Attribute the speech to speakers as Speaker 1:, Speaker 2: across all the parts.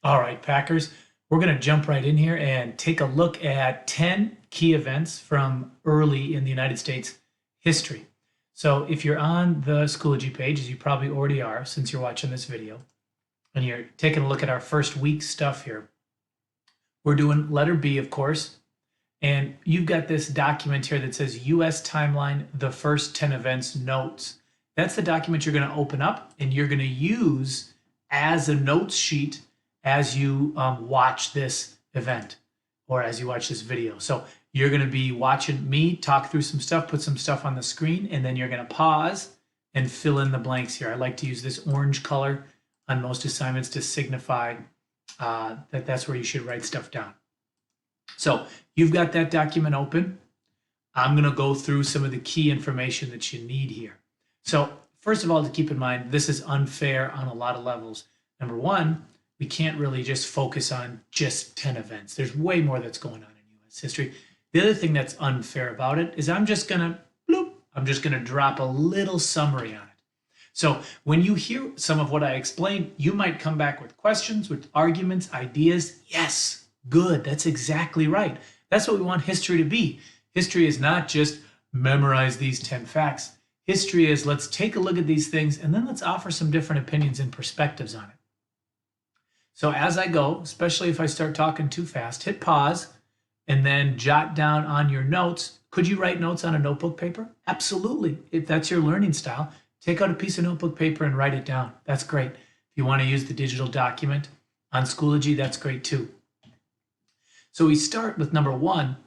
Speaker 1: All right, Packers, we're going to jump right in here and take a look at 10 key events from early in the United States history. So if you're on the Schoology page, as you probably already are since you're watching this video, and you're taking a look at our first week stuff here, we're doing letter B, of course, and you've got this document here that says U.S. Timeline, the first 10 events notes. That's the document you're going to open up and you're going to use as a notes sheet as you watch this event or as you watch this video. So you're going to be watching me talk through some stuff, put some stuff on the screen, and then you're going to pause and fill in the blanks here. I like to use this orange color on most assignments to signify that that's where you should write stuff down. So you've got that document open. I'm going to go through some of the key information that you need here. So first of all, to keep in mind, this is unfair on a lot of levels. Number one, we can't really just focus on just 10 events. There's way more that's going on in U.S. history. The other thing that's unfair about it is I'm just going to drop a little summary on it. So when you hear some of what I explained, you might come back with questions, with arguments, ideas. Yes, good. That's exactly right. That's what we want history to be. History is not just memorize these 10 facts. History is let's take a look at these things and then let's offer some different opinions and perspectives on it. So as I go, especially if I start talking too fast, hit pause and then jot down on your notes. Could you write notes on a notebook paper? Absolutely. If that's your learning style, take out a piece of notebook paper and write it down. That's great. If you want to use the digital document on Schoology, that's great too. So we start with number one,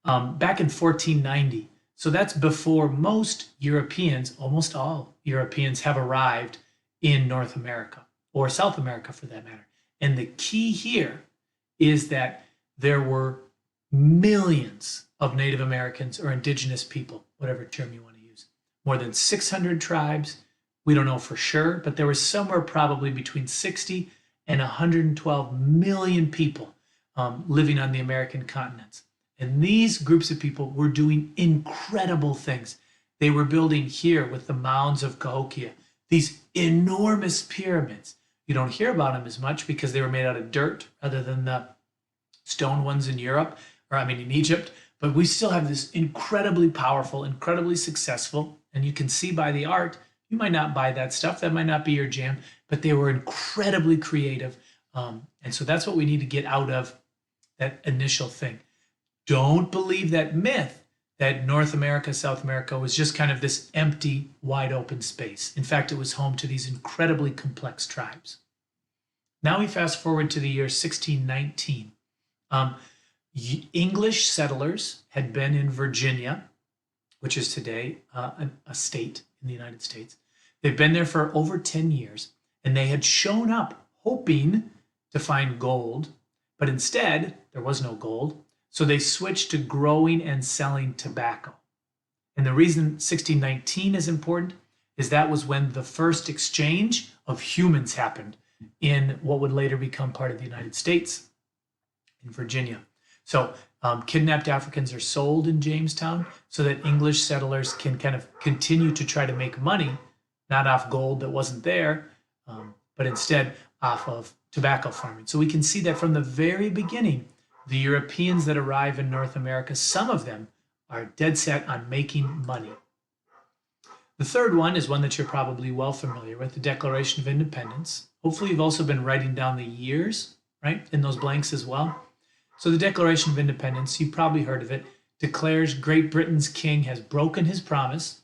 Speaker 1: back in 1490. So that's before most Europeans, almost all Europeans, have arrived in North America or South America for that matter. And the key here is that there were millions of Native Americans or indigenous people, whatever term you want to use. More than 600 tribes. We don't know for sure, but there was somewhere probably between 60 and 112 million people living on the American continents. And these groups of people were doing incredible things. They were building here with the mounds of Cahokia, these enormous pyramids. You don't hear about them as much because they were made out of dirt rather than the stone ones in Europe, in Egypt. But we still have this incredibly powerful, incredibly successful, and you can see by the art, you might not buy that stuff. That might not be your jam, but they were incredibly creative. And so that's what we need to get out of that initial thing. Don't believe that myth that North America, South America was just kind of this empty, wide open space. In fact, it was home to these incredibly complex tribes. Now we fast forward to the year 1619. English settlers had been in Virginia, which is today a state in the United States. They've been there for over 10 years, and they had shown up hoping to find gold, but instead there was no gold. So they switched to growing and selling tobacco. And the reason 1619 is important is that was when the first exchange of humans happened in what would later become part of the United States in Virginia. So kidnapped Africans are sold in Jamestown so that English settlers can kind of continue to try to make money, not off gold that wasn't there, but instead off of tobacco farming. So we can see that from the very beginning, the Europeans that arrive in North America, some of them are dead set on making money. The third one is one that you're probably well familiar with, the Declaration of Independence. Hopefully you've also been writing down the years, right, in those blanks as well. So the Declaration of Independence, you've probably heard of it, declares Great Britain's king has broken his promise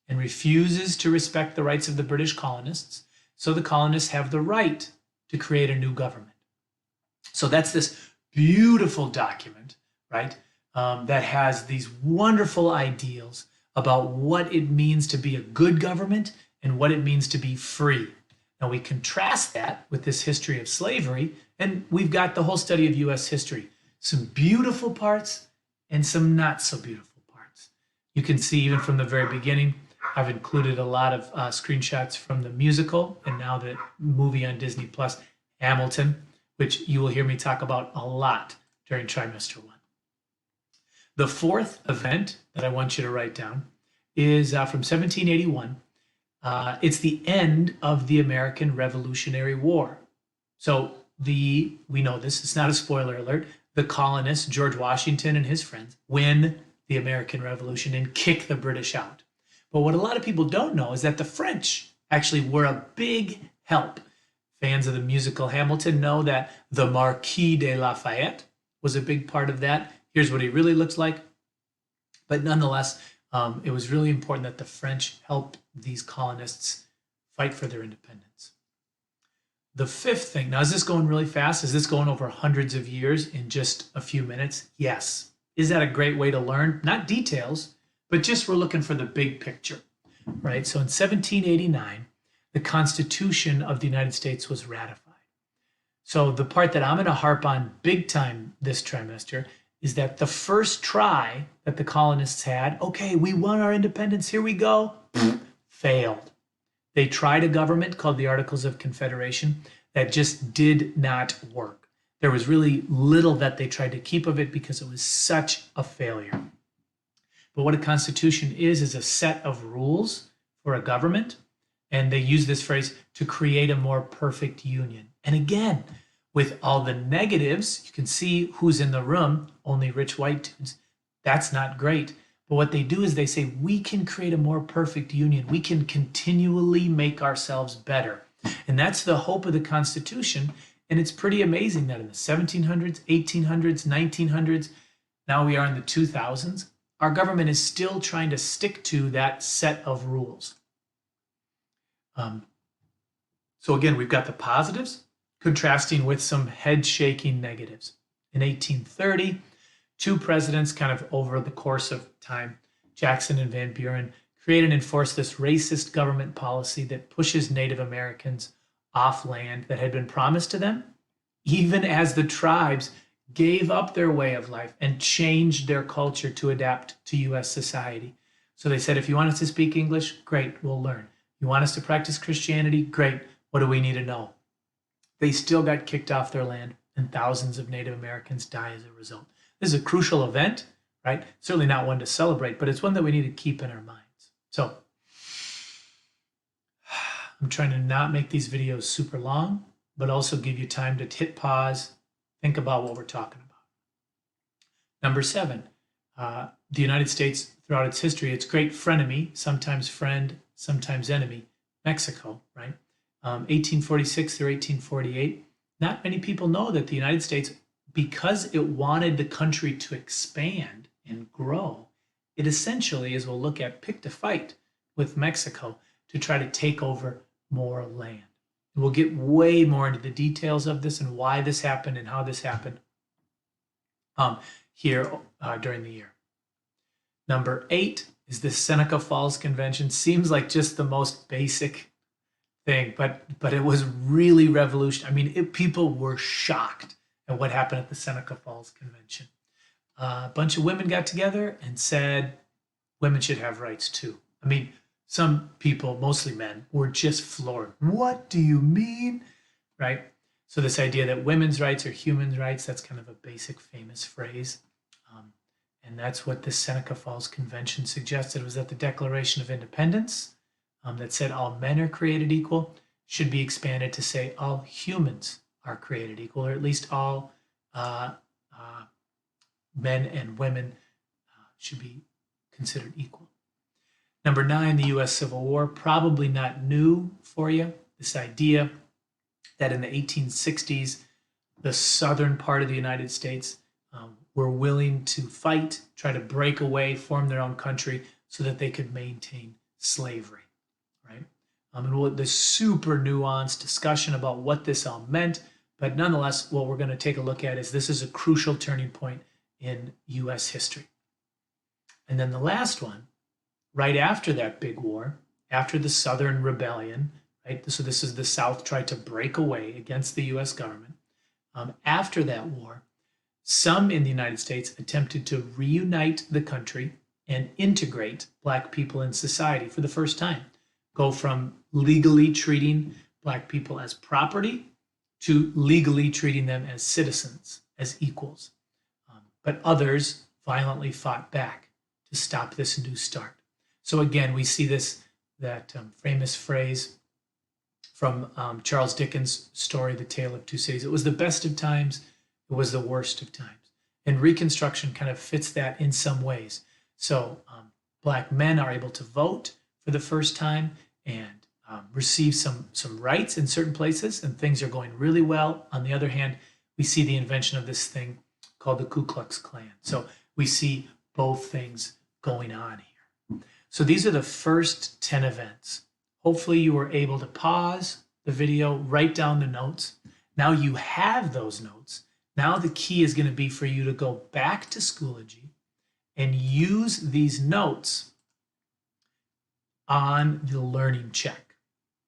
Speaker 1: and refuses to respect the rights of the British colonists. So the colonists have the right to create a new government. So that's this beautiful document, right, that has these wonderful ideals about what it means to be a good government and what it means to be free. Now we contrast that with this history of slavery, and we've got the whole study of U.S. history. Some beautiful parts and some not so beautiful parts. You can see even from the very beginning, I've included a lot of screenshots from the musical and now the movie on Disney Plus, Hamilton, which you will hear me talk about a lot during trimester one. The fourth event that I want you to write down is from 1781. It's the end of the American Revolutionary War. So we know this, it's not a spoiler alert, the colonists, George Washington and his friends, win the American Revolution and kick the British out. But what a lot of people don't know is that the French actually were a big help. Fans of the musical Hamilton know that the Marquis de Lafayette was a big part of that. Here's what he really looks like. But nonetheless, it was really important that the French helped these colonists fight for their independence. The fifth thing, now is this going really fast? Is this going over hundreds of years in just a few minutes? Yes. Is that a great way to learn? Not details, but just we're looking for the big picture, right? So in 1789, the Constitution of the United States was ratified. So the part that I'm going to harp on big time this trimester is that the first try that the colonists had, okay, we won our independence, here we go, failed. They tried a government called the Articles of Confederation that just did not work. There was really little that they tried to keep of it because it was such a failure. But what a constitution is a set of rules for a government. And they use this phrase to create a more perfect union. And again, with all the negatives, you can see who's in the room, only rich white dudes. That's not great. But what they do is they say, we can create a more perfect union. We can continually make ourselves better. And that's the hope of the Constitution. And it's pretty amazing that in the 1700s, 1800s, 1900s, now we are in the 2000s, our government is still trying to stick to that set of rules. So again, we've got the positives contrasting with some head-shaking negatives. In 1830, two presidents kind of over the course of time, Jackson and Van Buren, create and enforce this racist government policy that pushes Native Americans off land that had been promised to them, even as the tribes gave up their way of life and changed their culture to adapt to U.S. society. So they said, if you want us to speak English, great, we'll learn. You want us to practice Christianity? Great. What do we need to know? They still got kicked off their land, and thousands of Native Americans die as a result. This is a crucial event, right? Certainly not one to celebrate, but it's one that we need to keep in our minds. So I'm trying to not make these videos super long, but also give you time to hit pause, think about what we're talking about. Number 7, the United States, throughout its history, its great frenemy, sometimes friend, sometimes enemy, Mexico, right? 1846 through 1848. Not many people know that the United States, because it wanted the country to expand and grow, it essentially, as we'll look at, picked a fight with Mexico to try to take over more land. We'll get way more into the details of this and why this happened and how this happened here during the year. Number 8 is the Seneca Falls Convention. Seems like just the most basic thing, but it was really revolutionary. I mean, people were shocked at what happened at the Seneca Falls Convention. A bunch of women got together and said women should have rights too. I mean, some people, mostly men, were just floored. What do you mean? Right? So this idea that women's rights are human rights, that's kind of a basic famous phrase. And that's what the Seneca Falls Convention suggested, was that the Declaration of Independence that said all men are created equal should be expanded to say all humans are created equal, or at least all men and women should be considered equal. Number 9, the U.S. Civil War, probably not new for you. This idea that in the 1860s, the southern part of the United States were willing to fight, try to break away, form their own country so that they could maintain slavery, right? And the super nuanced discussion about what this all meant, but nonetheless, what we're going to take a look at is this is a crucial turning point in U.S. history. And then the last one, right after that big war, after the Southern Rebellion, right? So this is the South tried to break away against the U.S. government. After that war, some in the United States attempted to reunite the country and integrate Black people in society for the first time. Go from legally treating Black people as property to legally treating them as citizens, as equals. But others violently fought back to stop this new start. So again, we see that famous phrase from Charles Dickens' story, The Tale of Two Cities. It was the best of times, it was the worst of times. And Reconstruction kind of fits that in some ways. So Black men are able to vote for the first time and receive some rights in certain places, and things are going really well. On the other hand, we see the invention of this thing called the Ku Klux Klan. So we see both things going on here. So these are the first 10 events. Hopefully you were able to pause the video, write down the notes. Now you have those notes. Now the key is going to be for you to go back to Schoology and use these notes on the learning check.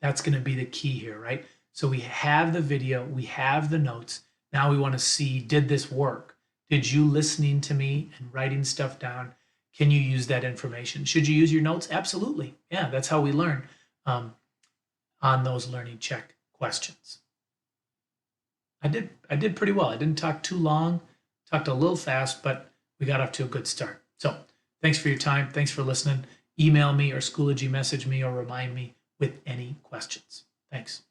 Speaker 1: That's going to be the key here, right? So we have the video, we have the notes. Now we want to see, did this work? Did you listening to me and writing stuff down? Can you use that information? Should you use your notes? Absolutely. Yeah, that's how we learn on those learning check questions. I did pretty well. I didn't talk too long, talked a little fast, but we got off to a good start. So thanks for your time. Thanks for listening. Email me or Schoology message me or remind me with any questions. Thanks.